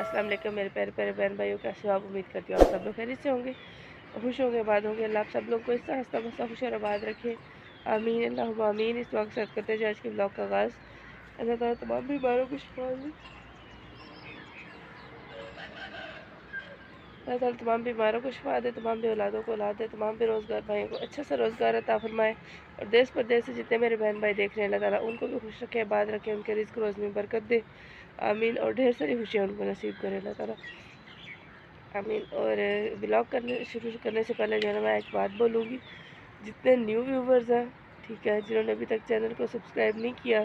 अस्सलाम वालेकुम मेरे प्यारे प्यारे बहन भाइयों, कैसे हो आप? उम्मीद करती हूँ आप सब लोग खैरियत से होंगे, खुश होंगे, आबाद होंगे। अल्लाह आप सब लोग को इस हंसता बसता खुश और आबाद रखे, आमीन अल्लाहुम्मा आमीन। इस वक्त साथ करते हैं आज के ब्लॉग का आगाज़। अल्लाह ताला तमाम बीमारों को शिफा दे, अल्लाह ताला तमाम बीमारों को शिफा दे, तमाम बेऔलादों को औलाद दे, तमाम बेरोज़गार भाइयों को अच्छा सा रोज़गार अता फरमाए, और देश प्रदेश से जितने मेरे बहन भाई देख रहे हैं अल्लाह ताला उनको भी खुश रखे, आबाद रखे, उनके रिज़्क रोज़ में बरकत दे, आमीन। और ढेर सारी खुशियाँ उनको नसीब करे अल्लाह ताला, आमीन। और ब्लॉग शुरू करने से पहले जो है ना, मैं एक बात बोलूँगी। जितने न्यू व्यूवर्स हैं, ठीक है, जिन्होंने अभी तक चैनल को सब्सक्राइब नहीं किया,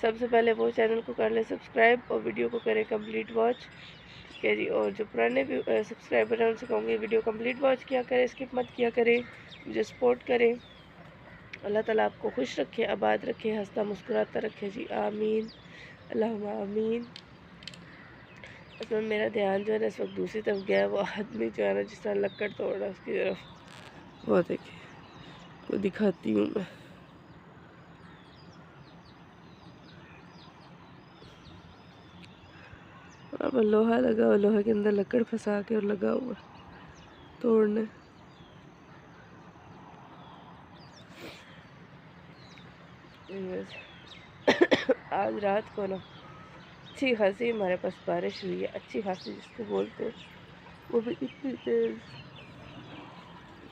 सबसे पहले वो चैनल को कर ले सब्सक्राइब और वीडियो को करें कंप्लीट वॉच, ठीक है जी। और जो पुराने सब्सक्राइबर हैं उनसे कहूँगी वीडियो कंप्लीट वॉच किया करें, स्किप मत किया करें, मुझे सपोर्ट करें। अल्लाह ताला आपको खुश रखे, आबाद रखे, हंसता मुस्कुराता रखे जी, आमीन अल्लाहुम्मा आमीन। उसमें मेरा ध्यान जो है ना इस वक्त दूसरी तरफ गया है। वो आदमी जो है ना जिस तरह लक्कड़ तोड़ रहा है उसकी तरफ, वो देखिए, को दिखाती हूँ मैं। अब लोहा लगा हुआ, लोहे के अंदर लकड़ फंसा के और लगा हुआ तोड़ने। आज रात को ना अच्छी खासी हमारे पास बारिश हुई है, अच्छी खासी जिसको बोलते हैं, वो भी इतनी तेज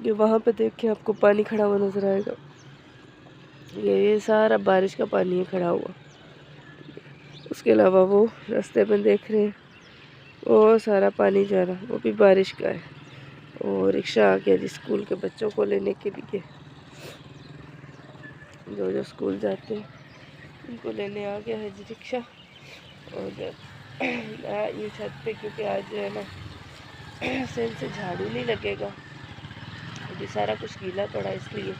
कि वहाँ पे देख के आपको पानी खड़ा हुआ नजर आएगा। ये सारा बारिश का पानी है खड़ा हुआ। उसके अलावा वो रास्ते में देख रहे हैं वो सारा पानी जा रहा, वो भी बारिश का है। और रिक्शा आ गया जी स्कूल के बच्चों को लेने के लिए, जो जो स्कूल जाते हैं उनको लेने आ गया है जी रिक्शा। और ये छत पे क्योंकि आज जो है ना सेल से झाड़ू नहीं लगेगा, अभी सारा कुछ गीला पड़ा, इसलिए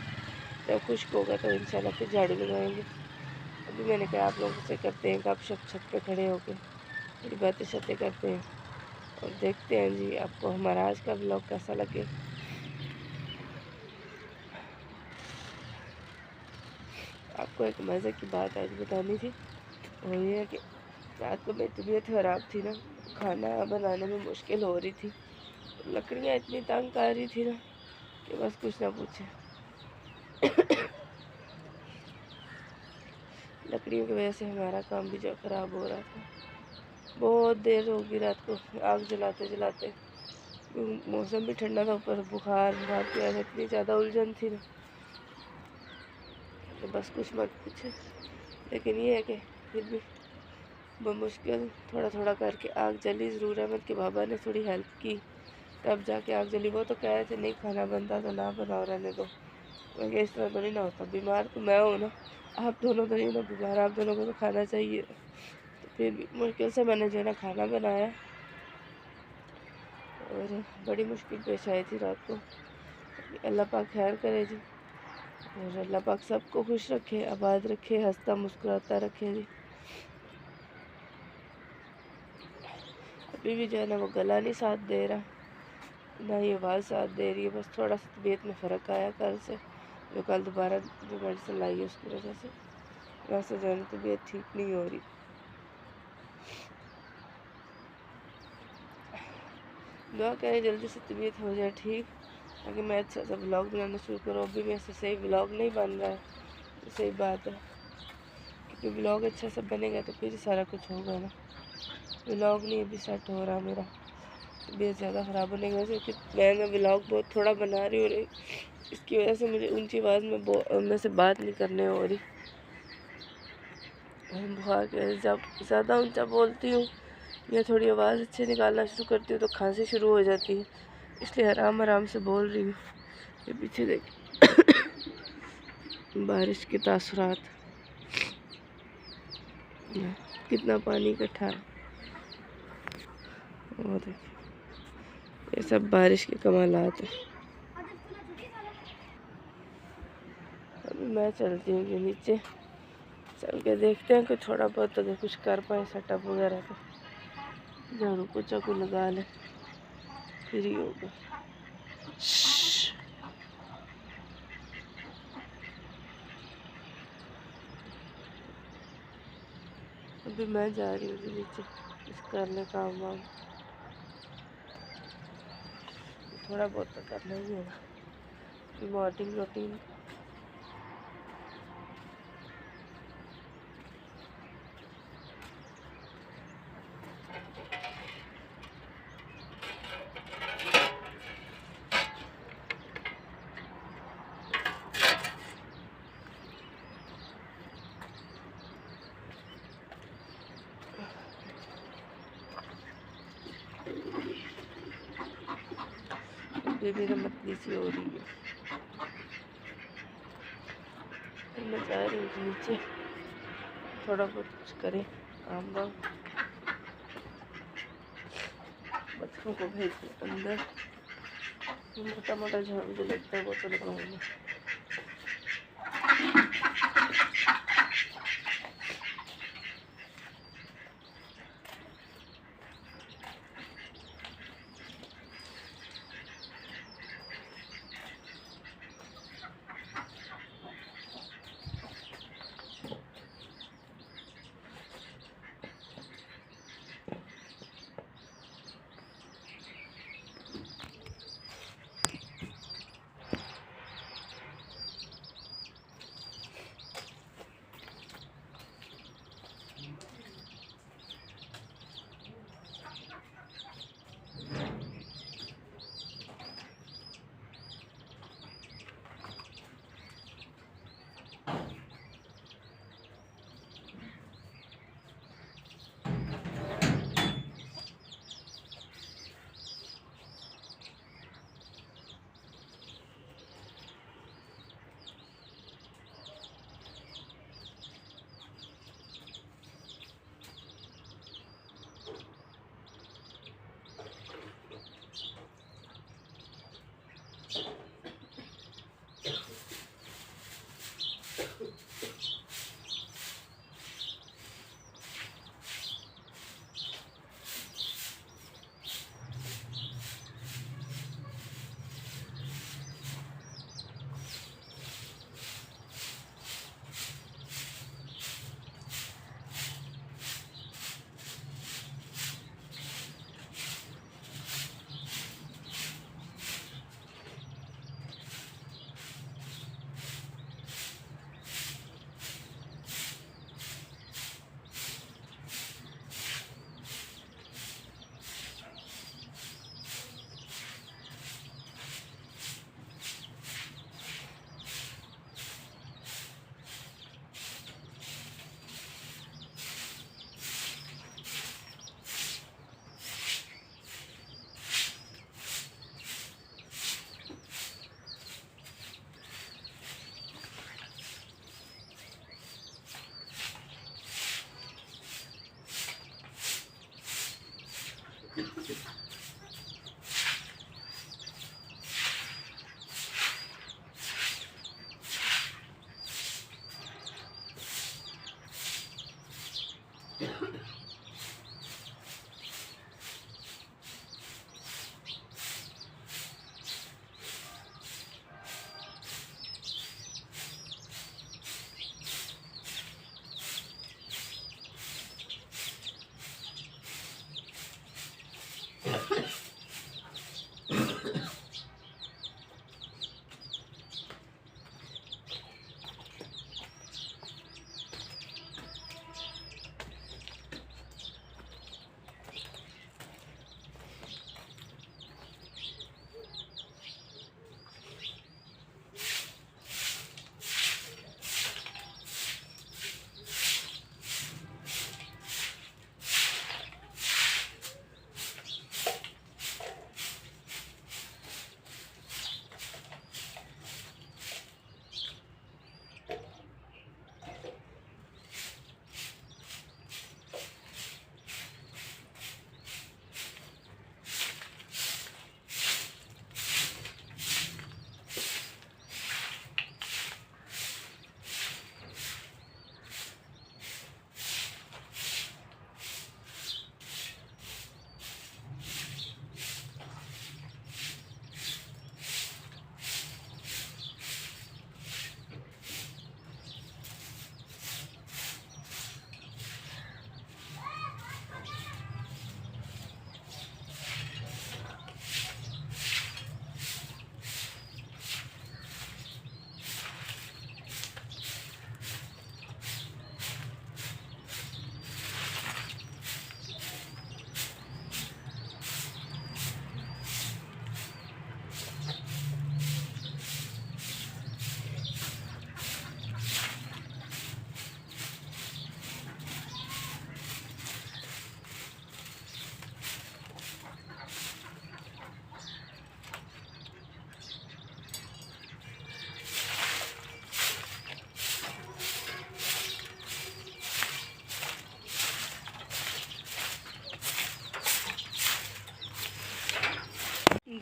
जब खुश्क होगा तो इंशाल्लाह फिर झाड़ू लगाएंगे। अभी मैंने कहा आप लोगों से करते हैं गपशप छत पे खड़े होकर, थोड़ी बातें शतें करते हैं और देखते हैं जी आपको हमारा आज का ब्लॉग कैसा लगे। आपको एक मज़े की बात आज बतानी थी, और ये है कि रात को मेरी तबीयत ख़राब थी ना, खाना बनाने में मुश्किल हो रही थी, लकड़ियाँ इतनी तंग आ रही थी ना कि बस कुछ ना पूछे। लकड़ियों की वजह से हमारा काम भी जो ख़राब हो रहा था। बहुत देर होगी रात को आग जलाते जलाते, मौसम भी ठंडा था, ऊपर बुखार की वजह से इतनी ज़्यादा उलझन थी ना, तो बस कुछ मत पूछे। लेकिन ये है कि फिर भी बमुश्किल थोड़ा थोड़ा करके आग जली ज़रूर। अहमद के बाबा ने थोड़ी हेल्प की, तब जाके आग जली। वो तो कह रहे थे नहीं खाना बनता तो ना बनाओ, रहने दो। मैं इस तरह तो नहीं ना होता, बीमार तो मैं हूँ ना, आप दोनों तो नहीं ना बीमार, आप दोनों को तो खाना चाहिए। तो फिर भी मुश्किल से मैंने जो है ना खाना बनाया, और बड़ी मुश्किल पेश आई थी रात को। अल्लाह पाक खैर करे जी, और अल्लाह पाक सबको खुश रखे, आबाद रखे, हंसता मुस्कुराता रखे जी। अभी भी जो है ना वो गला नहीं साथ दे रहा, ना ये आवाज़ साथ दे रही है। बस थोड़ा सा तबीयत में फ़र्क आया कल से, जो कल दोबारा जो मेडिसिन लाई है उसकी वजह से, वैसे जो है तबीयत ठीक नहीं हो रही। दुआ करें जल्दी से तबीयत हो जाए ठीक, ताकि मैं अच्छा सा ब्लॉग बनाना शुरू करूँ। अभी मेरे से सही ब्लॉग नहीं बन रहा है, तो सही बात है, क्योंकि ब्लॉग अच्छा सा बनेगा तो फिर सारा कुछ होगा ना। ब्लॉग नहीं अभी सेट हो रहा मेरा, तबीयत ज़्यादा ख़राब होने की वजह से। मैं ब्लॉग बहुत थोड़ा बना रही हूँ, इसकी वजह से मुझे ऊंची आवाज़ में से बात नहीं करने हो रही। बुखार की वजह से जब ज़्यादा ऊंचा बोलती हूँ या थोड़ी आवाज़ अच्छे निकालना शुरू करती हूँ तो खांसी शुरू हो जाती है, इसलिए आराम आराम से बोल रही हूँ। ये पीछे देख बारिश के तासुरात, कितना पानी इकट्ठा है, वो देखिए, ये सब बारिश के कमालात हैं। अभी मैं चलती हूँ कि नीचे चल के देखते हैं कि थोड़ा बहुत अगर कुछ कर पाए सेटअप वगैरह, तो झाड़ू पोछा को लगा ले, फिर ही होगा। अभी मैं जा रही हूँ नीचे। इस करने काम वाम थोड़ा बहुत तो करना ही होगा। मॉर्निंग रूटीन ये मेरा मतली सी हो रही है। फिर मैं जा रही हूँ नीचे, थोड़ा बहुत कुछ करें काम वाम, बच्चों को भेज दूँ अंदर। मोटा मोटा झाड़ू जो लगता है वो तो लगाऊंगी।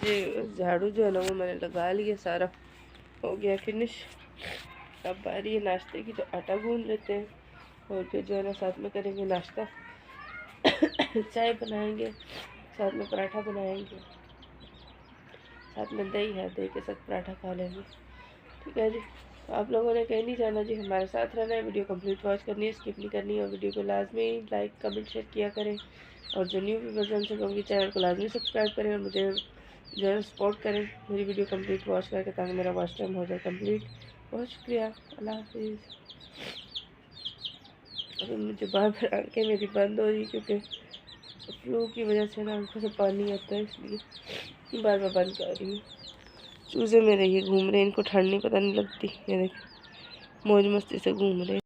जी झाड़ू जो है ना वो मैंने लगा लिया, सारा हो गया फिनिश। अब बारी है नाश्ते की, तो आटा गूंद लेते हैं और फिर जो है ना साथ में करेंगे नाश्ता। चाय बनाएंगे, साथ में पराठा बनाएंगे, साथ में दही है, दही के साथ पराठा खा लेंगे। ठीक है जी। तो आप लोगों ने कहीं नहीं जाना जी, हमारे साथ रहना है, वीडियो कंप्लीट वॉच करनी है, स्किप नहीं करनी है, और वीडियो को लाजमी लाइक कमेंट शेयर किया करें। और जो न्यू व्यूअर्स से कहूँगी चैनल को लाजमी सब्सक्राइब करें और मुझे जो है सपोर्ट करें मेरी वीडियो कंप्लीट वॉच करके, ताकि मेरा वॉच टाइम हो जाए कंप्लीट। बहुत शुक्रिया, अल्लाह हाफिज़। अभी मुझे बार बार आंखें मेरी बंद हो रही, क्योंकि फ्लू की वजह से ना आंखों से पानी आता है, इसलिए बार बार बंद कर रही हूँ। चूजे मेरे ये घूम रहे हैं, इनको ठंड नहीं पता नहीं लगती। ये देखें मौज मस्ती से घूम रहे हैं।